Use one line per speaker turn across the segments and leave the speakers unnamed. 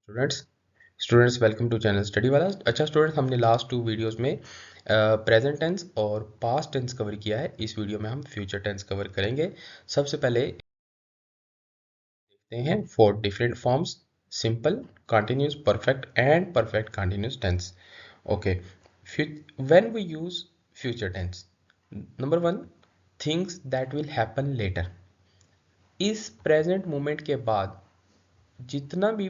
Students students welcome to channel study वाला। अच्छा students, हमने लास्ट 2 वीडियोस में प्रेजेंट टेंस और पास्ट टेंस कवर किया है। इस वीडियो में हम फ्यूचर टेंस कवर करेंगे। सबसे पहले देखते हैं 4 different forms: simple, continuous, perfect and perfect continuous tense. Okay, when we use future tense, number 1, things that will happen later. इस प्रेजेंट मोमेंट के बाद जितना भी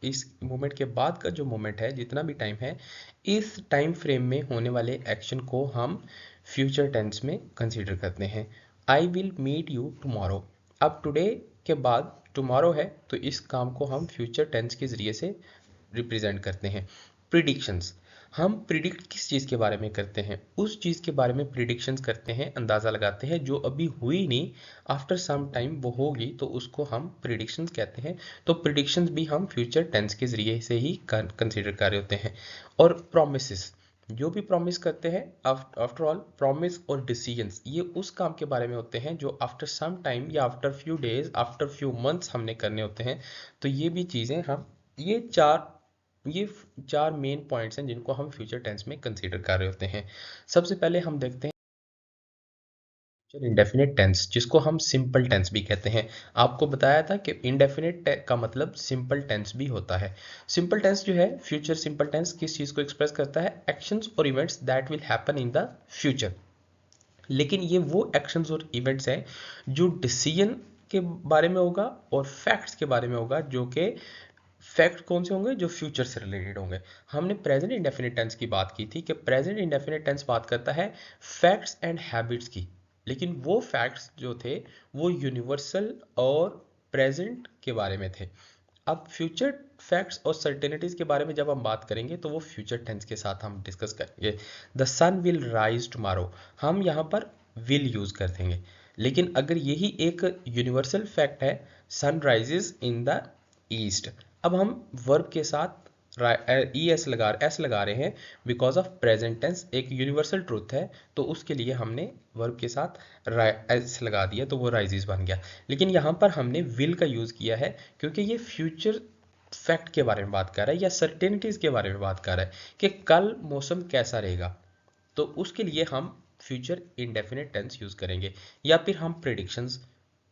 इस मोमेंट के बाद का जो मोमेंट है, जितना भी टाइम है, इस टाइम फ्रेम में होने वाले एक्शन को हम फ्यूचर टेंस में कंसीडर करते हैं। I will meet you tomorrow. अब टुडे के बाद टुमारो है, तो इस काम को हम फ्यूचर टेंस के जरिए से रिप्रेजेंट करते हैं। प्रिडिक्शंस, हम प्रिडिक्ट किस चीज़ के बारे में करते हैं? उस चीज़ के बारे में प्रिडिक्शंस करते हैं, अंदाज़ा लगाते हैं जो अभी हुई नहीं, आफ्टर सम टाइम वो होगी, तो उसको हम प्रिडिक्शंस कहते हैं। तो प्रिडिक्शंस भी हम फ्यूचर टेंस के जरिए से ही कंसीडर कर रहे होते हैं। और प्रोमिसेस, जो भी प्रॉमिस करते हैं, आफ्टर ऑल प्रॉमिस और डिसीजंस ये उस काम के बारे में होते हैं जो आफ्टर सम टाइम या after few days, after few months हमने करने होते हैं। तो ये भी चीज़ें हम ये चार मेन पॉइंट्स हैं जिनको हम फ्यूचर टेंस में कंसीडर कर रहे होते हैं। सबसे पहले हम देखते हैं इंडेफिनिट टेंस, जिसको हम सिंपल टेंस भी कहते हैं। आपको बताया था कि इंडेफिनिट का मतलब सिंपल टेंस भी होता है। सिंपल टेंस जो है, फ्यूचर सिंपल टेंस किस चीज़ को एक्सप्रेस करता है? एक्शंस और events that will happen in the future. लेकिन ये वो एक्शंस और इवेंट्स हैं जो डिसीजन के बारे में होगा और फैक्ट्स के बारे में होगा, जो कि फैक्ट कौन से होंगे? जो फ्यूचर से रिलेटेड होंगे। हमने प्रेजेंट इंडेफिनिट टेंस की बात की थी कि प्रेजेंट इंडेफिनिट टेंस बात करता है फैक्ट्स एंड हैबिट्स की, लेकिन वो फैक्ट्स जो थे वो यूनिवर्सल और प्रेजेंट के बारे में थे। अब फ्यूचर फैक्ट्स और सर्टेनिटीज के बारे में जब हम बात करेंगे तो वो फ्यूचर टेंस के साथ हम डिस्कस करेंगे। The sun will rise tomorrow, हम यहाँ पर विल यूज कर देंगे। लेकिन अगर यही एक यूनिवर्सल फैक्ट है, sun rises in the east, अब हम वर्ब के साथ एस लगा रहे हैं बिकॉज ऑफ प्रेजेंट टेंस, एक यूनिवर्सल ट्रूथ है, तो उसके लिए हमने वर्ब के साथ एस लगा दिया, तो वो राइजेस बन गया। लेकिन यहाँ पर हमने विल का यूज़ किया है क्योंकि ये फ्यूचर फैक्ट के बारे में बात कर रहा है या सर्टेनिटीज़ के बारे में बात कर रहा है कि कल मौसम कैसा रहेगा, तो उसके लिए हम फ्यूचर इंडेफिनिट टेंस यूज़ करेंगे। या फिर हम predictions,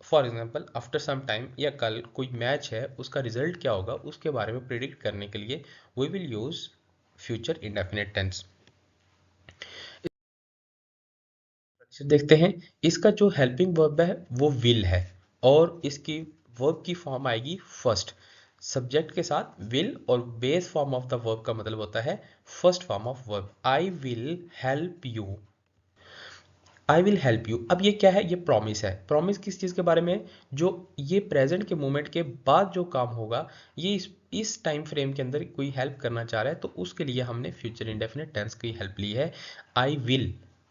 for example after some time या कल कोई मैच है, उसका रिजल्ट क्या होगा उसके बारे में प्रिडिक्ट करने के लिए we will use future indefinite tense. देखते हैं, इसका जो हेल्पिंग वर्ब है वो विल है, और इसकी वर्ब की फॉर्म आएगी फर्स्ट सब्जेक्ट के साथ विल, और base form of the verb का मतलब होता है first form of verb. I will help you, I will help you. अब ये क्या है? ये प्रॉमिस है। प्रॉमिस किस चीज़ के बारे में? जो ये प्रेजेंट के मोमेंट के बाद जो काम होगा, ये इस टाइम फ्रेम के अंदर कोई हेल्प करना चाह रहा है, तो उसके लिए हमने फ्यूचर इंडेफिनिट टेंस की हेल्प ली है। आई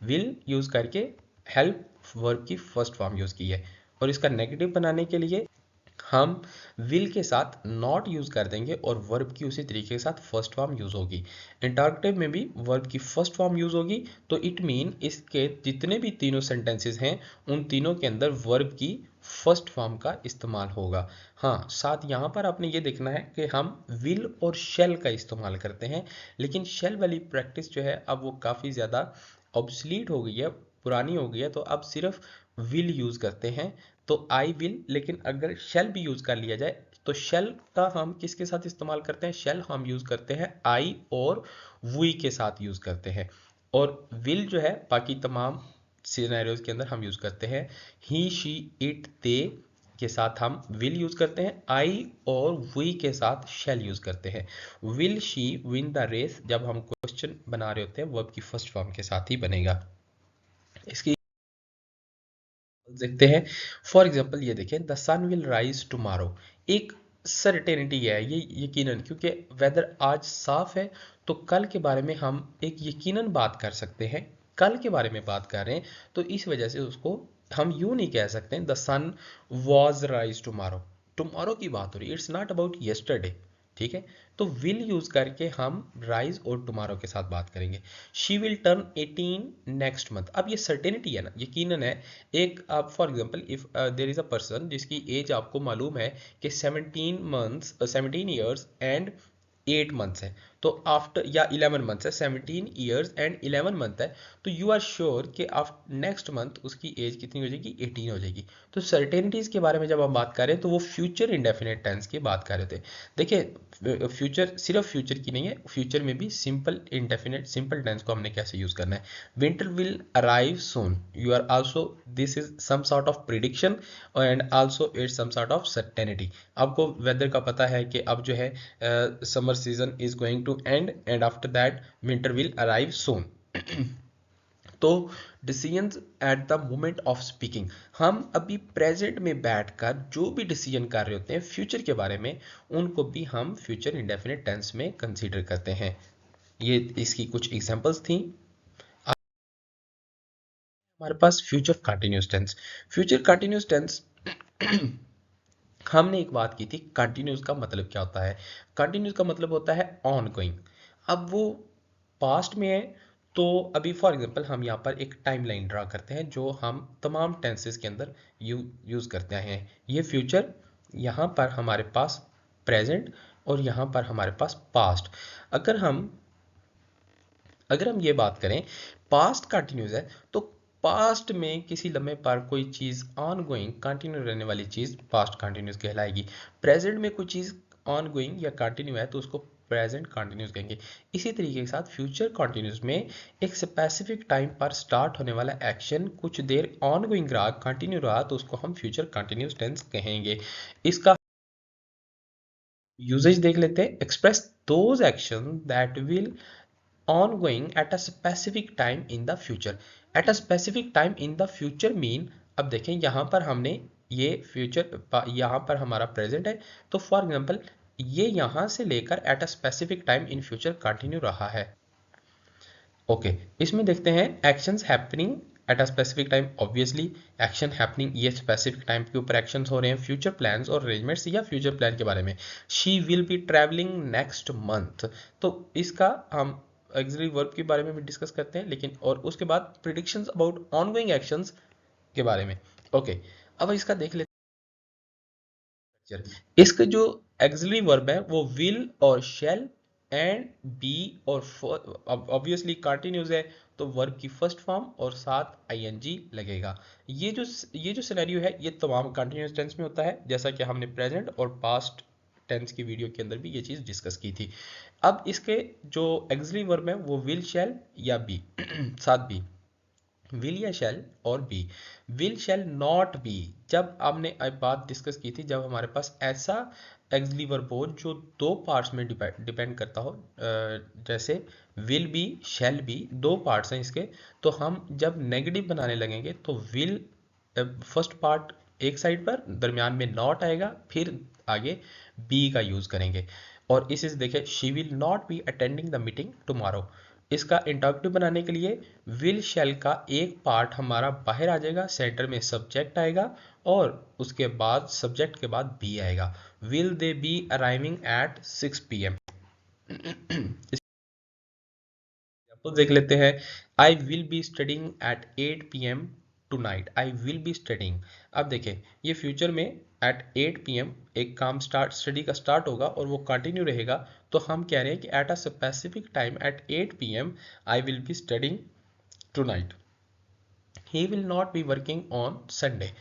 विल यूज़ करके हेल्प वर्ब की फर्स्ट फॉर्म यूज़ की है। और इसका नेगेटिव बनाने के लिए हम विल के साथ नॉट यूज कर देंगे और वर्ब की उसी तरीके के साथ फर्स्ट फॉर्म यूज होगी। इंटरक्टिव में भी वर्ब की फर्स्ट फॉर्म यूज होगी, तो इट मीन इसके जितने भी तीनों सेंटेंसेस हैं उन तीनों के अंदर वर्ब की फर्स्ट फॉर्म का इस्तेमाल होगा। हाँ, साथ यहाँ पर आपने ये देखना है कि हम विल और शेल का इस्तेमाल करते हैं, लेकिन शेल वाली प्रैक्टिस जो है अब वो काफ़ी ज़्यादा ऑब्सलीट हो गई है, पुरानी हो गई है, तो अब सिर्फ विल यूज़ करते हैं। तो आई विल, लेकिन अगर शेल भी यूज़ कर लिया जाए तो शेल का हम किसके साथ इस्तेमाल करते हैं? शेल हम यूज़ करते हैं आई और वी के साथ यूज़ करते हैं। और विल जो है बाकी तमाम सिनेरियोज के अंदर हम यूज़ करते हैं। ही, शी, इट, दे के साथ हम विल यूज़ करते हैं। आई और वी के साथ शेल यूज़ करते हैं। Will she win the race जब हम क्वेश्चन बना रहे होते हैं, वर्ब की फर्स्ट फॉर्म के साथ ही बनेगा। इसकी देखते हैं। फॉर एग्जाम्पल ये देखें, the sun will rise tomorrow, एक सर्टेनिटी है ये यकीनन, क्योंकि वेदर आज साफ है, तो कल के बारे में हम एक यकीनन बात कर सकते हैं। कल के बारे में बात कर रहे हैं, तो इस वजह से उसको हम यूं नहीं कह सकते the sun was rise tomorrow. Tomorrow की बात हो रही है, इट्स नॉट अबाउट येस्टरडे। ठीक है, तो विल यूज करके हम राइज और टुमारो के साथ बात करेंगे। She will turn 18 next month. अब ये सर्टेनिटी है ना, यकीनन है। एक आप for example if there is a person जिसकी एज आपको मालूम है कि 17 ईयर्स एंड 8 मंथ्स है, तो आफ्टर या 11 मंथ्स है, 17 ईयर्स एंड 11 मंथ है, तो यू आर श्योर कि आफ्टर नेक्स्ट मंथ उसकी एज कितनी हो जाएगी, 18 हो जाएगी। तो सर्टेनिटीज के बारे में जब हम बात कर रहे हैं तो वो फ्यूचर इंडेफिनेट टेंस की बात कर रहे थे। देखिए फ्यूचर सिर्फ फ्यूचर की नहीं है, फ्यूचर में भी सिंपल इंडेफिनेट सिंपल टेंस को हमने कैसे यूज करना है। Winter will arrive soon, you are also, this is some sort of prediction and also it's some sort of certainty. आपको वेदर का पता है कि अब जो है summer season is going to end and after that winter will arrive soon. तो decisions at the moment of speaking, हम अभी प्रेजेंट में बैठकर जो भी डिसीजन कर रहे होते हैं फ्यूचर के बारे में, उनको भी हम फ्यूचर इंडेफिनिट टेंस में कंसीडर करते हैं। ये इसकी कुछ एग्जांपल्स थी। हमारे पास future continuous tense. Future continuous tense हमने एक बात की थी, कंटिन्यूस का मतलब क्या होता है। कंटिन्यूस का मतलब होता है ऑन गोइंग। अब वो पास्ट में है, तो अभी फॉर एग्जांपल हम यहाँ पर एक टाइमलाइन ड्रा करते हैं जो हम तमाम टेंसेस के अंदर यूज़ करते हैं। ये फ्यूचर, यहाँ पर हमारे पास प्रेजेंट और यहाँ पर हमारे पास पास्ट। अगर हम ये बात करें पास्ट कंटिन्यूस है, तो पास्ट में किसी लम्हे पर कोई चीज़ ऑन गोइंग कंटिन्यू रहने वाली चीज़ पास्ट कंटिन्यूस कहलाएगी। प्रेजेंट में कोई चीज़ ऑन गोइंग या कंटिन्यू है तो उसको प्रेजेंट कंटिन्यूस कहेंगे। इसी तरीके के साथ फ्यूचर कंटिन्यूस में एक स्पेसिफिक टाइम पर स्टार्ट होने वाला एक्शन कुछ देर ऑन गोइंग रहा, कंटिन्यू रहा, तो उसको हम फ्यूचर कंटिन्यूस टेंस कहेंगे। इसका यूजेज देख लेते हैं। Express those action that will ongoing at a specific time in the future। at a specific time in the future mean, अब देखें यहाँ पर हमने ये फ्यूचर, यहाँ पर हमारा प्रेजेंट है, तो फॉर एग्जांपल ये यहाँ से लेकर at a specific time in future continue रहा है। ओके इसमें देखते हैं actions happening at a specific time. Obviously action happening, ये स्पेसिफिक टाइम के ऊपर एक्शंस हो रहे हैं। फ्यूचर प्लान्स और अरेंजमेंट्स या फ्यूचर प्लान के बारे में, she will be travelling next month, तो इसका हम ऑक्सिलरी वर्ब के बारे में भी डिस्कस करते हैं, लेकिन और उसके बाद प्रिडिक्शंस अबाउट ऑनगोइंग एक्शंस के बारे में। ओके अब इसका देख लेते हैं। इसका जो ऑक्सिलरी वर्ब है वो विल और शैल एंड बी और ऑब्वियसली कंटिन्यूस है, तो वर्ब की फर्स्ट फॉर्म और साथ आईएनजी लगेगा। ये जो सिनेरियो है ये तमाम कंटिन्यूस टेंस में होता है, जैसा कि हमने प्रेजेंट और पास्ट टेंस की वीडियो के अंदर भी ये चीज़ डिस्कस की थी। अब इसके जो ऑक्सिलरी वर्ब है वो विल शैल या बी साथ बी, विल या शैल और be. Will shall not be, जब हमने बात डिस्कस की थी, जब हमारे पास ऐसा ऑक्सिलरी वर्ब हो जो दो पार्ट्स में डिपेंड करता हो, जैसे विल बी शैल बी, दो पार्ट्स हैं इसके, तो हम जब नेगेटिव बनाने लगेंगे तो विल फर्स्ट पार्ट एक साइड पर, दरमियान में नॉट आएगा, फिर आगे बी का यूज करेंगे। और इस देखें, she will not be attending the meeting tomorrow. इसका इंटरप्रेटिव बनाने के लिए विल शैल का एक पार्ट हमारा बाहर आ जाएगा, सेंटर में सब्जेक्ट आएगा और उसके बाद सब्जेक्ट के बाद बी आएगा। Will they be arriving at 6 PM। तो देख लेते हैं। I will be studying at 8 PM tonight. I will be studying, अब देखें ये फ्यूचर में एट 8 PM एक काम स्टडी का स्टार्ट होगा और वो कंटिन्यू रहेगा, तो हम कह रहे हैं कि at a specific time at 8 PM I will be studying tonight. He will not be working on Sunday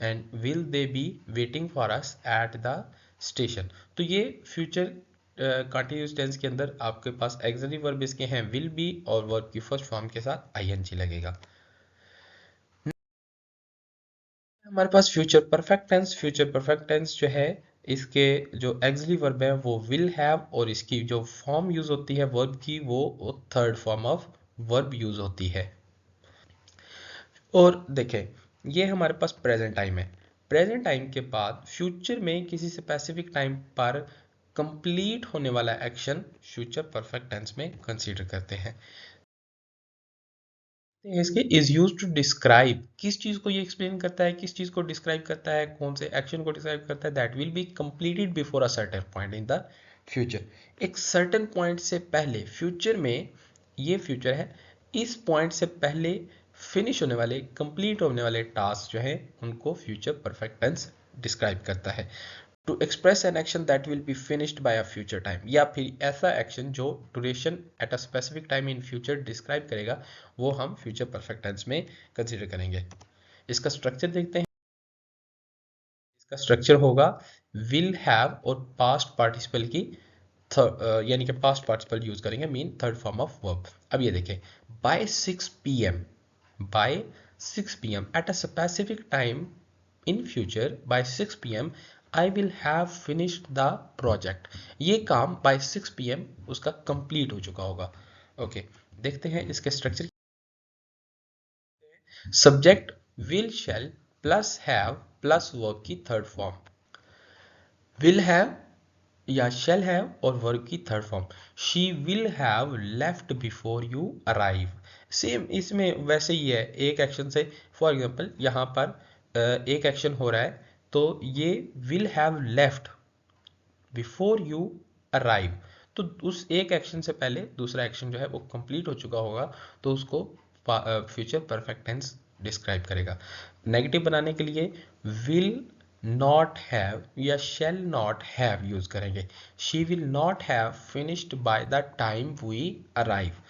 and will they be waiting for us at the station. तो ये फ्यूचर कंटिन्यूस टेंस के अंदर आपके पास auxiliary verb इसके हैं will be और verb की first form के साथ आईएनजी लगेगा। हमारे पास future perfect tense. Future perfect tense जो है इसके जो ऑक्सिलरी वर्ब है वो विल हैव, और इसकी जो फॉर्म यूज होती है वर्ब की वो third form of verb use होती है। और देखें ये हमारे पास प्रेजेंट टाइम है। प्रेजेंट टाइम के बाद फ्यूचर में किसी स्पेसिफिक टाइम पर कंप्लीट होने वाला एक्शन फ्यूचर परफेक्ट टेंस में कंसीडर करते हैं। इसके इज यूज टू डिस्क्राइब, किस चीज को ये एक्सप्लेन करता है, किस चीज को डिस्क्राइब करता है, कौन से एक्शन को डिस्क्राइब करता है, that will be completed before a certain point in the future एक सर्टेन पॉइंट से पहले, फ्यूचर में ये फ्यूचर है, इस पॉइंट से पहले फिनिश होने वाले, कंप्लीट होने वाले टास्क जो है उनको फ्यूचर परफेक्ट टेंस डिस्क्राइब करता है। To express an action that will be finished by a future time, या फिर ऐसा एक्शन जो duration at a specific time in future describe करेगा, वो हम फ्यूचर परफेक्ट टेंस में कंसीडर करेंगे। इसका स्ट्रक्चर देखते हैं। इसका स्ट्रक्चर होगा विल हैव और पास्ट पार्टिसिपल की यानी कि पास्ट पार्टिसिपल यूज करेंगे, mean third form of verb. अब ये देखें, by 6 PM, by 6 PM at a specific time in future, by 6 PM I will have finished the project. ये काम बाय 6 पीएम उसका कंप्लीट हो चुका होगा। ओके, देखते हैं इसके structure. Subject will shell plus have plus verb की थर्ड फॉर्म, विल हैव या shall have और वर्ब की third form, she will have left before you arrive। Same इसमें वैसे ही है, एक एक्शन से, फॉर एग्जांपल यहाँ पर एक एक्शन हो रहा है तो ये will have left before you arrive, तो उस एक एक्शन से पहले दूसरा एक्शन जो है वो कंप्लीट हो चुका होगा, तो उसको फ्यूचर परफेक्ट टेंस डिस्क्राइब करेगा। नेगेटिव बनाने के लिए will not have या shall not have यूज करेंगे, she will not have finished by the time we arrive।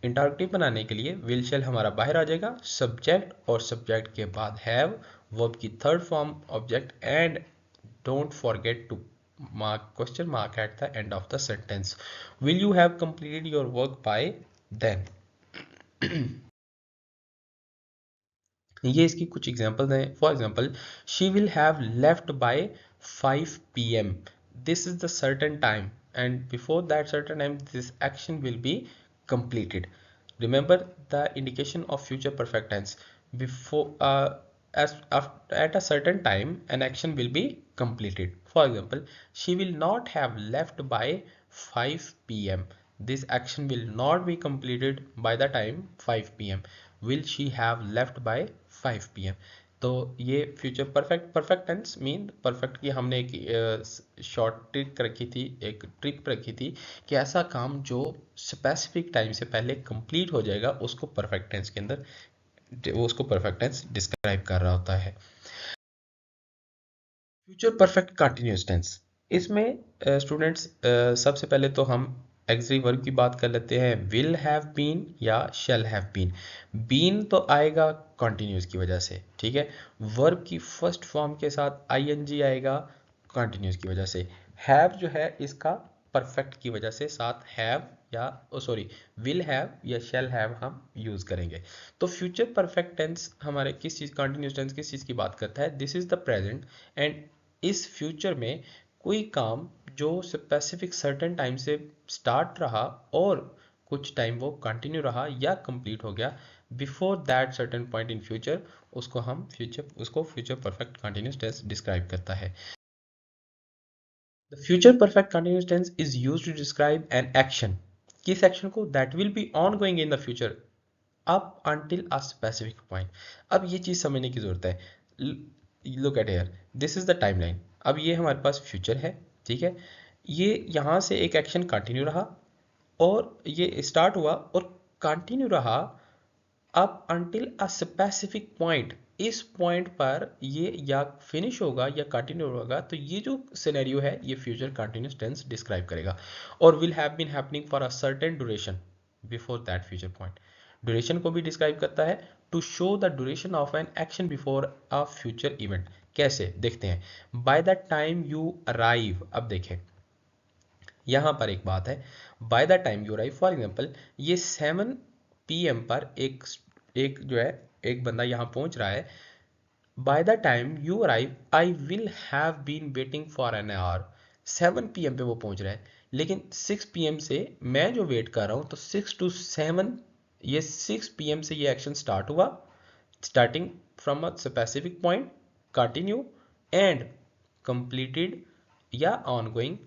Interactive बनाने के लिए will shall हमारा बाहर आ जाएगा, सब्जेक्ट और सब्जेक्ट के बाद have, वर्ब की third form object, and don't forget to mark question mark at the end of the sentence, will you have completed your work by then। ये इसकी कुछ एग्जांपल्स हैं। For example, she will have left by 5 PM, this is the certain time and before that certain time this action will be completed। Remember the indication of future perfect tense, before at a certain time an action will be completed। For example, she will not have left by 5 pm, this action will not be completed by the time 5 pm, will she have left by 5 pm। तो ये future perfect tens mean perfect की हमने एक short trick रखी थी, एक trick रखी थी कि ऐसा काम जो स्पेसिफिक टाइम से पहले कंप्लीट हो जाएगा उसको परफेक्ट टेंस के अंदर, वो उसको परफेक्ट टेंस डिस्क्राइब कर रहा होता है। फ्यूचर परफेक्ट कंटिन्यूअस टेंस, इसमें स्टूडेंट्स सबसे पहले तो हम एक्सिलरी वर्ब की बात कर लेते हैं, विल हैव बीन या शैल हैव बीन। बीन तो आएगा कंटिन्यूअस की वजह से, ठीक है, वर्ब की फर्स्ट फॉर्म के साथ आईएनजी आएगा कंटिन्यूअस की वजह से, हैव जो है इसका परफेक्ट की वजह से साथ हैव या सॉरी विल हैव या शैल हैव हम यूज करेंगे। तो फ्यूचर परफेक्ट टेंस हमारे किस चीज, कंटिन्यूअस टेंस किस चीज की बात करता है, this is the present and इस फ्यूचर में कोई काम जो स्पेसिफिक सर्टेन टाइम से स्टार्ट रहा और कुछ टाइम वो कंटिन्यू रहा या कंप्लीट हो गया before that certain point in future, उसको future perfect continuous tense describe करता है। The future perfect continuous tense is used to describe an action, किस एक्शन को, that will be ongoing in the future up until a specific point. अब ये चीज समझने की जरूरत है, look at here, this is the timeline. अब ये हमारे पास फ्यूचर है, ठीक है, ये यहाँ से एक एक्शन कंटिन्यू रहा और ये स्टार्ट हुआ और कंटिन्यू रहा up until a specific point, इस पॉइंट पर ये या फिनिश होगा या कंटिन्यू होगा, तो ये जो सिनेरियो है ये फ्यूचर कंटिन्यूअस टेंस डिस्क्राइब करेगा। और will have been happening for a certain duration before that future point, duration को भी डिस्क्राइब करता है, to show the duration of an action before a future event. कैसे देखते हैं, by the time you arrive. अब देखें यहां पर एक बात है, by the time you arrive, for example ये 7 पीएम पर एक जो है एक बंदा यहां पहुंच रहा है, by the time you arrive I will have been waiting for an hour, 7 PM पे वो पहुंच रहा है, लेकिन 6 पीएम से मैं जो वेट कर रहा हूं, तो 6 to 7, ये 6 पीएम से ये एक्शन स्टार्ट हुआ, starting from a specific point, continue and completed या ongoing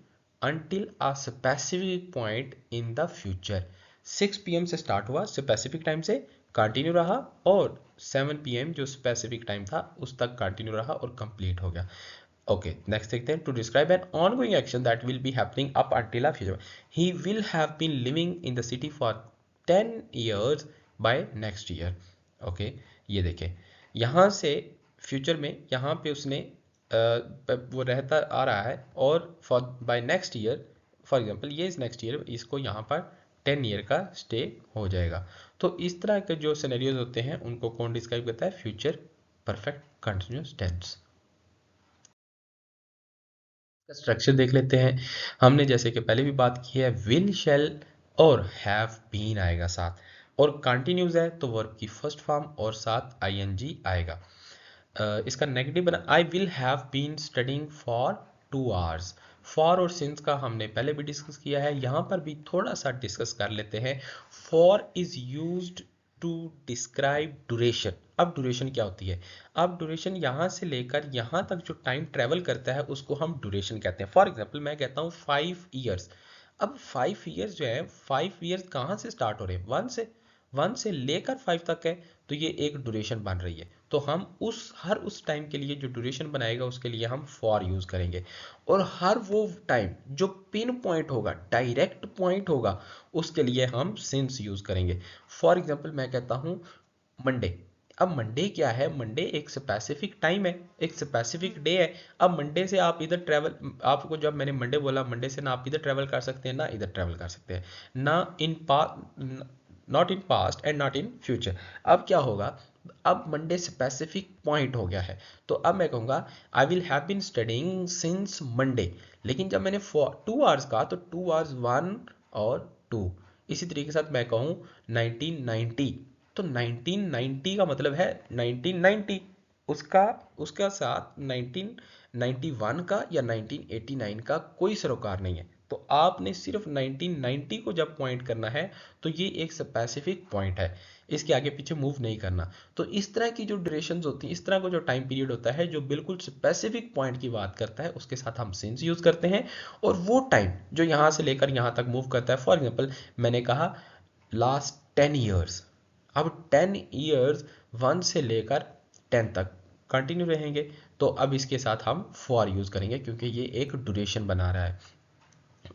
until a specific point in the future। 6 pm से स्टार्ट हुआ स्पेसिफिक टाइम से, कंटिन्यू रहा और 7 pm जो स्पेसिफिक टाइम था उस तक कंटिन्यू रहा और कंप्लीट हो गया। ओके, नेक्स्ट देखते हैं, to describe an ongoing action that will be happening up until a future, he will have been living in the city for 10 years by next year. Okay, ये देखें यहाँ से फ्यूचर में यहाँ पे उसने वो रहता आ रहा है और for by next year, for example ये इस नेक्स्ट ईयर इसको यहाँ पर 10 ईयर का स्टे हो जाएगा। तो इस तरह के जो सिनेरियोज होते हैं उनको कौन डिस्क्राइब करता है? Future perfect continuous tense. Structure देख लेते हैं। हमने जैसे कि पहले भी बात की है, विल, शैल और हैव बीन आएगा साथ, और कंटिन्यूज है तो वर्ब की फर्स्ट फॉर्म और साथ आईएनजी आएगा। इसका नेगेटिव बना, I will have been studying for 2 hours। For और सिंस का हमने पहले भी डिस्कस किया है, यहाँ पर भी थोड़ा सा डिस्कस कर लेते हैं। For is used to describe duration. अब ड्यूरेशन क्या होती है? अब ड्यूरेशन यहाँ से लेकर यहाँ तक जो टाइम ट्रेवल करता है उसको हम ड्यूरेशन कहते हैं। फॉर एग्जाम्पल मैं कहता हूँ 5 years। अब 5 years जो है, 5 years कहाँ से स्टार्ट हो रहे हैं? 1 से लेकर 5 तक है, तो ये एक ड्यूरेशन बन रही है। तो हम हर उस टाइम के लिए जो ड्यूरेशन बनाएगा उसके लिए हम फॉर यूज करेंगे, और हर वो टाइम जो पिन पॉइंट होगा, डायरेक्ट पॉइंट होगा, उसके लिए हम सिंस यूज करेंगे। फॉर एग्जाम्पल मैं कहता हूँ मंडे। अब मंडे क्या है? मंडे एक स्पेसिफिक टाइम है, एक स्पेसिफिक डे है। अब मंडे से आप इधर ट्रैवल, आपको जब मैंने मंडे बोला, मंडे से ना आप इधर ट्रैवल कर सकते हैं ना इधर ट्रैवल कर सकते हैं, ना in not in past and not in future. अब क्या होगा? अब मंडे स्पेसिफिक पॉइंट हो गया है, तो अब मैं कहूँगा I will have been studying since Monday. लेकिन जब मैंने 2 hours कहा तो 2 hours 1 और 2। इसी तरीके के साथ मैं कहूँ 1990, तो 1990 का मतलब है 1990, उसका उसका साथ 1991 का या 1989 का कोई सरोकार नहीं है। तो आपने सिर्फ 1990 को जब पॉइंट करना है तो ये एक स्पेसिफिक पॉइंट है, इसके आगे पीछे मूव नहीं करना। तो इस तरह की जो ड्यूरेशंस होती हैं, इस तरह का जो टाइम पीरियड होता है जो बिल्कुल स्पेसिफिक पॉइंट की बात करता है, उसके साथ हम सिंस यूज करते हैं। और वो टाइम जो यहाँ से लेकर यहाँ तक मूव करता है, फॉर एग्जाम्पल मैंने कहा लास्ट 10 years। अब 10 years 1 से लेकर 10 तक कंटिन्यू रहेंगे, तो अब इसके साथ हम फॉर यूज करेंगे क्योंकि ये एक ड्यूरेशन बना रहा है।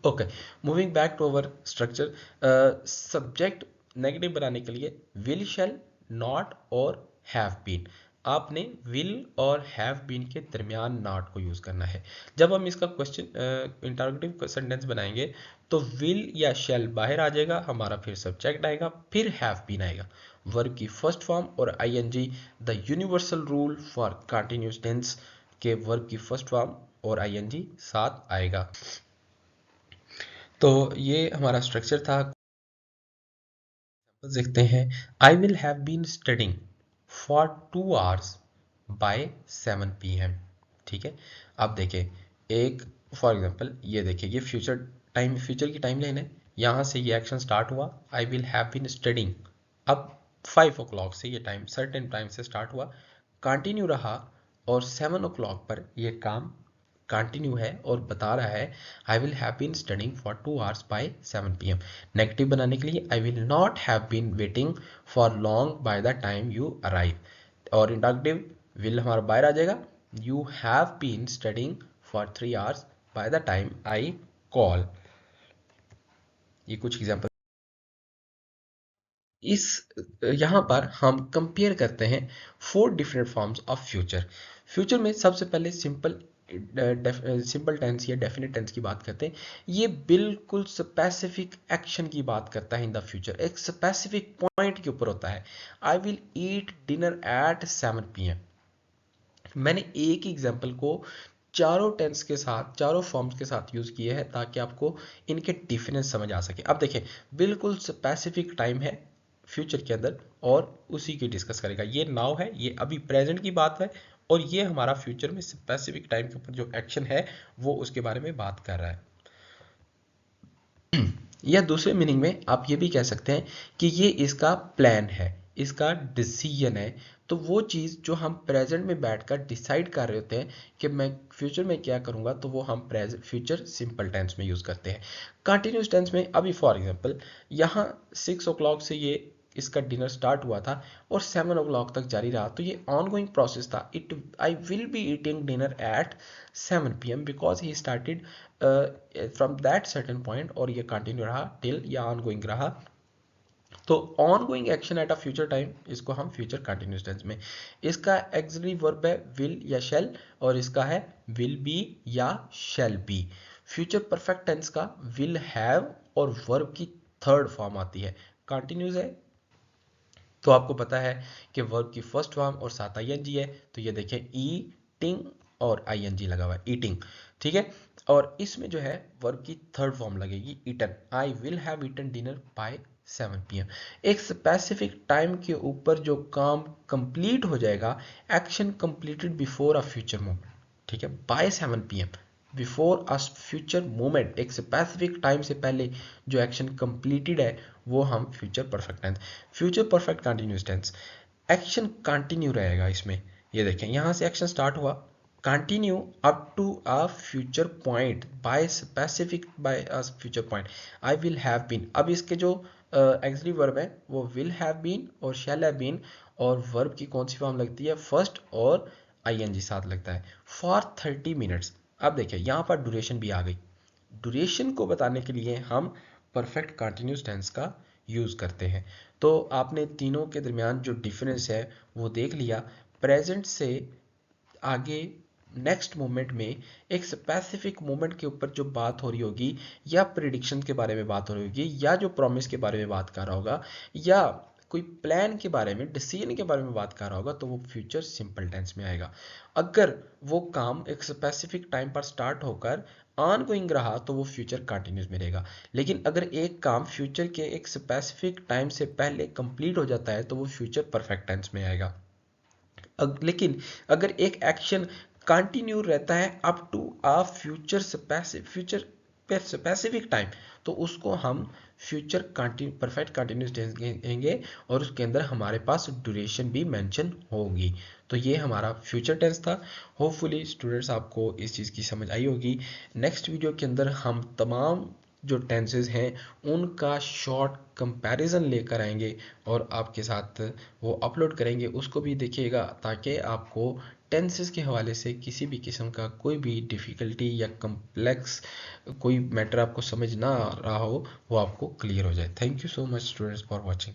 Okay, moving back to our structure. Subject negative बनाने के लिए विल, शैल, नॉट और हैव बीन। आपने विल और हैव बीन के दरमियान नॉट को यूज करना है। जब हम इसका क्वेश्चन इंटरोगेटिव सेंटेंस बनाएंगे तो विल या शैल बाहर आ जाएगा हमारा, फिर सब्जेक्ट आएगा, फिर हैव बीन आएगा, वर्ब की फर्स्ट फॉर्म और ING. The universal rule for continuous tense के वर्ब की फर्स्ट फॉर्म और आईएनजी साथ आएगा। तो ये हमारा स्ट्रक्चर था। देखते हैं, I will have been studying for 2 hours by 7 PM। ठीक है, अब देखें एक, फॉर एग्जांपल ये देखिए, ये फ्यूचर की टाइम लाइन है। यहाँ से ये एक्शन स्टार्ट हुआ, I will have been studying. अब 5 o'clock से ये टाइम सर्टेन टाइम से स्टार्ट हुआ, कंटिन्यू रहा, और 7 o'clock पर ये काम कंटिन्यू है और बता रहा है I will have been studying for 2 hours by 7 PM। Negative बनाने के लिए I will not have been waiting for long by the time you arrive, और इंडक्टिव विल हमारा बाहर आ जाएगा, you have been studying for 3 hours by the time I call. ये कुछ एग्जाम्पल। इस यहाँ पर हम कंपेयर करते हैं 4 different forms of future. Future में सबसे पहले सिंपल टेंस या डेफिनेट टेंस की बात करते हैं। ये बिल्कुल स्पेसिफिक एक्शन की बात करता है इन द फ्यूचर, एक स्पेसिफिक पॉइंट के ऊपर होता है। I will eat dinner eight 7 PM। मैंने एक ही एग्जाम्पल को चारों टेंस के साथ, चारों फॉर्म्स के साथ यूज किए हैं ताकि आपको इनके डिफरेंस समझ आ सके। अब देखें, बिल्कुल स्पेसिफिक टाइम है फ्यूचर के अंदर और उसी की डिस्कस करेगा। ये नाउ है, ये अभी प्रेजेंट की बात है, और ये हमारा फ्यूचर में स्पेसिफिक टाइम के ऊपर जो एक्शन है वो उसके बारे में बात कर रहा है। या दूसरे मीनिंग में आप ये भी कह सकते हैं कि ये इसका प्लान है, इसका डिसीजन है। तो वो चीज़ जो हम प्रेजेंट में बैठकर डिसाइड कर रहे होते हैं कि मैं फ्यूचर में क्या करूँगा, तो वो हम प्रेजेंट फ्यूचर सिंपल टेंस में यूज़ करते हैं। कंटिन्यूस टेंस में अभी फॉर एग्जांपल यहाँ 6 o'clock से ये इसका डिनर स्टार्ट हुआ था और 7 o'clock तक जारी रहा, तो ये ऑनगोइंग प्रोसेस था। आई will be eating dinner eight 7 PM because he started from that certain point, और ये कंटिन्यू रहा टिल या ऑनगोइंग रहा। तो ongoing action at a future time, इसको हम फ्यूचर कंटिन्यूस टेंस में, इसका एक्सिलरी वर्ब है विल या शैल, और इसका है विल बी या shall be. Future perfect tense का विल हैव और वर्ब की थर्ड फॉर्म आती है, कंटिन्यूस है तो आपको पता है कि वर्ब की फर्स्ट फॉर्म और साथ आईएनजी है, तो ये देखें ईटिंग और आईएनजी लगा हुआ है ईटिंग, ठीक है। और इसमें जो है वर्ब की थर्ड फॉर्म लगेगी eaten, I will have eaten dinner by 7 PM। एक स्पेसिफिक टाइम के ऊपर जो काम कंप्लीट हो जाएगा, action completed before a future moment, ठीक है, by 7 PM, before a future moment, एक स्पेसिफिक टाइम से पहले जो एक्शन कंप्लीटेड है वो हम future perfect tense. Future perfect continuous tense, action continue रहेगा इसमें। ये देखें यहाँ से एक्शन स्टार्ट हुआ, continue up to a future point by specific by a future point, I will have been. अब इसके जो एक्सिलरी वर्ब है वो विल हैव बीन और शैल हैव बीन, और वर्ब की कौन सी फॉर्म लगती है, फर्स्ट और आईएनजी साथ लगता है, फॉर 30 मिनट्स। अब देखिए यहाँ पर ड्यूरेशन भी आ गई, ड्यूरेशन को बताने के लिए हम परफेक्ट कंटिन्यूस टेंस का यूज़ करते हैं। तो आपने तीनों के दरमियान जो डिफरेंस है वो देख लिया। प्रेजेंट से आगे नेक्स्ट मोमेंट में एक स्पेसिफिक मोमेंट के ऊपर जो बात हो रही होगी, या प्रिडिक्शन के बारे में बात हो रही होगी, या जो प्रॉमिस के बारे में बात कर रहा होगा, या कोई प्लान के बारे में, डिसीजन के बारे में बात कर रहा होगा, तो वो फ्यूचर सिंपल टेंस में आएगा। अगर वो काम एक स्पेसिफिक टाइम पर स्टार्ट होकर ऑनगोइंग रहा तो वो फ्यूचर कंटिन्यूस में रहेगा। लेकिन अगर एक काम फ्यूचर के एक स्पेसिफिक टाइम से पहले कंप्लीट हो जाता है तो वो फ्यूचर परफेक्ट टेंस में आएगा। लेकिन अगर एक एक्शन कंटिन्यू रहता है up to a future specific time, तो उसको हम फ्यूचर परफेक्ट कंटिन्यूस टेंस कहेंगे, और उसके अंदर हमारे पास ड्यूरेशन भी मेंशन होगी। तो ये हमारा फ्यूचर टेंस था। होपफुली स्टूडेंट्स आपको इस चीज़ की समझ आई होगी। नेक्स्ट वीडियो के अंदर हम तमाम जो टेंसेस हैं उनका शॉर्ट कंपैरिजन लेकर आएंगे और आपके साथ वो अपलोड करेंगे, उसको भी देखिएगा, ताकि आपको टेंसेस के हवाले से किसी भी किस्म का कोई भी डिफ़िकल्टी या कम्प्लेक्स कोई मैटर आपको समझ ना आ रहा हो वो आपको क्लियर हो जाए। Thank you so much students for watching.